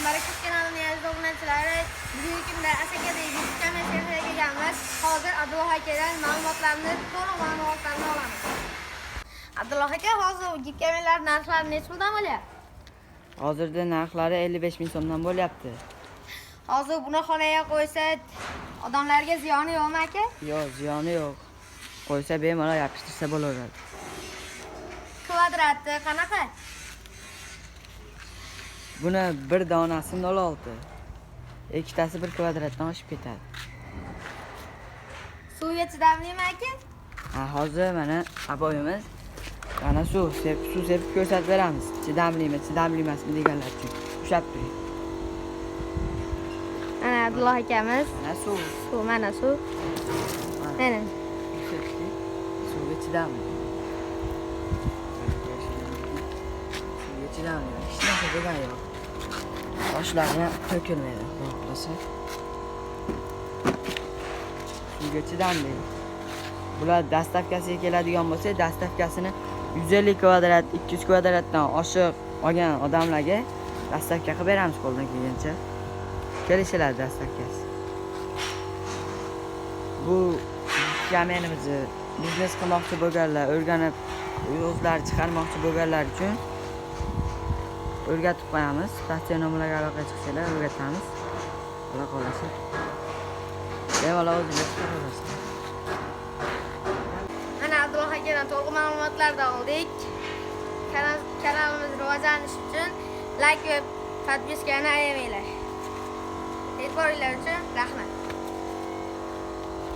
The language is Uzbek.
Barakut kanalining aziz obunachilari, bugungi kunda Asakadagi YouTube kanaliga kelganmiz. Hozir Abdulloh akadan ma'lumotlarni, to'liq ma'lumotlarni olamiz. Abdulloh aka, hozir YouTube kanallar narxlari necha puldan bo'lyapti? Hozirda narxlari 55 ming so'mdan bo'lyapti. Hozir buni xonaga qo'ysa, odamlarga ziyoni yo'qmi aka? Yo'q, ziyoni yo'q. Qo'ysa bemalol yopishtirsa bo'laveradi. Kvadrati qanaqa? Buni bir donasi 0.6. Ikkitasi 1 kvadratdan oshib ketadi. Suvga chidamlimi aka? Hozir mana aboyimiz mana suv sepib ko'rsatib beramiz. Chidamlimi, chidamli emasmi deganlar uchun. Ushlab turing. Mana Abdulloh akamiz. Mana suv. Mana suv. Mana. Suvga chidamli. Suvga chidamli. Hech narsa degani yo'q. Toshlarni to'kilmaydi, xohlasa. Suvga chidamli. Bular dastavkasiga keladigan bo'lsa, dastavkasini 150 kvadrat, 200 kvadratdan oshiq olgan odamlarga dastavka qilib beramiz qo'ldan kelgancha. Kelishiladi dastavkasi. Bu kameramizni biznes qilmoqchi bo'lganlar, o'rganib o'zlari chiqarmoqchi bo'lganlar uchun o'rgatib qo'yamiz. Pastiya nomerlarga aloqa chiqsanglar o'rgatamiz. Xudo xolasa. Bemalol o'zingiz qilasiz. Mana Abdulloh akadan to'liq ma'lumotlarni oldik. Kanalimiz rivojlanishi uchun like va podpiskani ayamanglar. E'tiboringlar uchun rahmat.